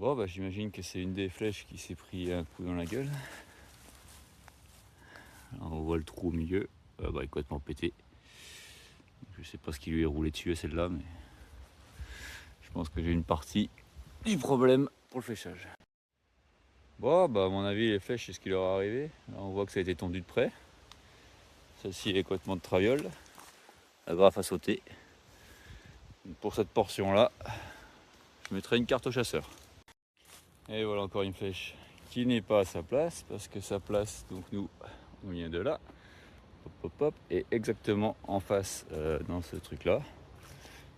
Bon bah j'imagine que c'est une des flèches qui s'est pris un coup dans la gueule. Alors, on voit le trou au milieu, il est complètement pété. Je sais pas ce qui lui est roulé dessus à celle-là, mais je pense que j'ai une partie du problème pour le fléchage. Bon bah à mon avis les flèches c'est ce qui leur est arrivé. Là on voit que ça a été tendu de près. Celle-ci est complètement de traviole. La graffe a sauté. Pour cette portion là, je mettrai une carte au chasseur. Et voilà encore une flèche qui n'est pas à sa place, parce que sa place, donc nous, on vient de là, hop, hop, hop, et exactement en face dans ce truc là.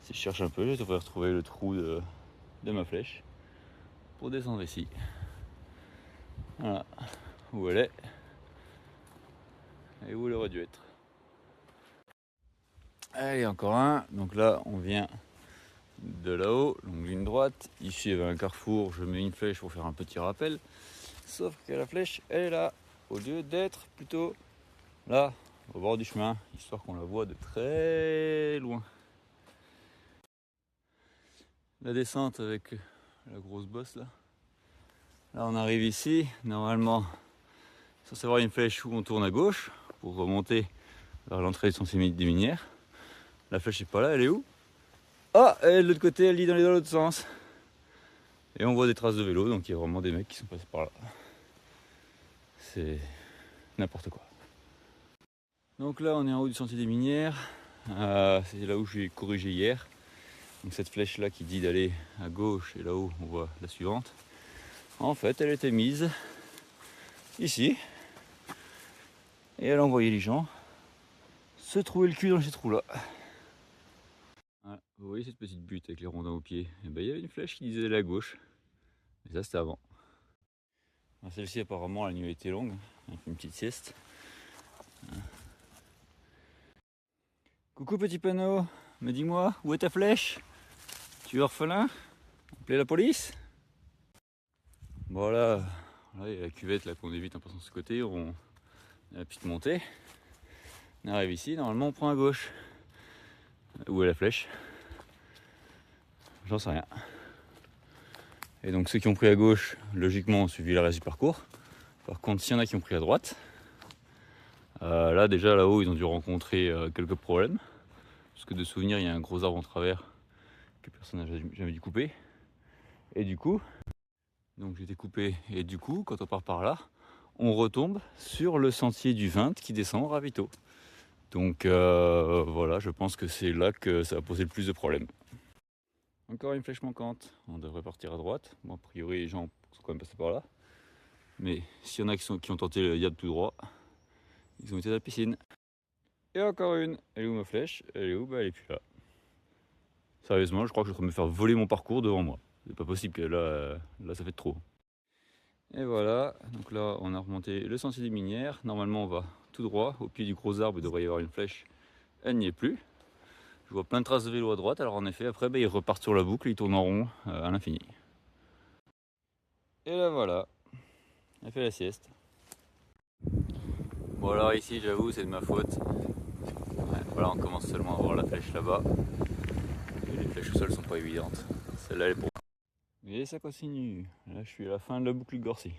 Si je cherche un peu, je devrais retrouver le trou de ma flèche pour descendre ici. Voilà où elle est et où elle aurait dû être. Allez, encore un. Donc là, on vient de là-haut, longue ligne droite. Ici, il y avait un carrefour, je mets une flèche pour faire un petit rappel. Sauf que la flèche, elle est là, au lieu d'être plutôt là, au bord du chemin, histoire qu'on la voit de très loin. La descente avec la grosse bosse là. Là, on arrive ici. Normalement, c'est censé avoir une flèche où on tourne à gauche pour remonter vers l'entrée de Sentier des Minières. La flèche n'est pas là, elle est où? Ah, elle est de l'autre côté, elle lit dans l'autre sens. Et on voit des traces de vélo, donc il y a vraiment des mecs qui sont passés par là. C'est n'importe quoi. Donc là, on est en haut du Sentier des Minières. C'est là où j'ai corrigé hier. Donc cette flèche là qui dit d'aller à gauche, et là-haut, on voit la suivante. En fait, elle était mise ici. Et elle envoyait les gens se trouver le cul dans ces trous-là. Voilà. Vous voyez cette petite butte avec les rondins aux pieds? Et ben, il y avait une flèche qui disait d'aller à gauche. Mais ça, c'était avant. Celle-ci, apparemment, la nuit a été longue, avec une petite sieste. Coucou petit panneau, mais dis-moi, où est ta flèche? Tu es orphelin? Appelez la police? Voilà, là, il y a la cuvette là qu'on évite en passant de ce côté, on a la petite montée. On arrive ici, normalement on prend à gauche. Où est la flèche? J'en sais rien. Et donc ceux qui ont pris à gauche, logiquement, ont suivi le reste du parcours. Par contre, s'il y en a qui ont pris à droite, là déjà là-haut, ils ont dû rencontrer quelques problèmes. Parce que de souvenir, il y a un gros arbre en travers que personne n'a jamais dû couper. Et du coup, donc j'ai été coupé. Et du coup, quand on part par là, on retombe sur le sentier du 20 qui descend au ravito. Donc voilà, je pense que c'est là que ça va poser le plus de problèmes. Encore une flèche manquante, on devrait partir à droite. Bon, a priori les gens sont quand même passés par là. Mais s'il y en a qui ont tenté le yab tout droit, ils ont été à la piscine. Et encore une, elle est où ma flèche? Elle est où? Bah elle est plus là. Sérieusement, je crois que je suis en train de me faire voler mon parcours devant moi. C'est pas possible que là ça fait trop. Et voilà, donc là on a remonté le sentier des Minières. Normalement on va tout droit, au pied du gros arbre il devrait y avoir une flèche. Elle n'y est plus. Je vois plein de traces de vélo à droite, alors en effet après ils repartent sur la boucle, ils tournent en rond à l'infini. Et là voilà, elle fait la sieste. Bon alors ici j'avoue c'est de ma faute. Ouais, voilà, on commence seulement à voir la flèche là-bas. Et les flèches au sol sont pas évidentes. Celle-là elle est pour moi. Et ça continue. Là je suis à la fin de la boucle de Gorcy.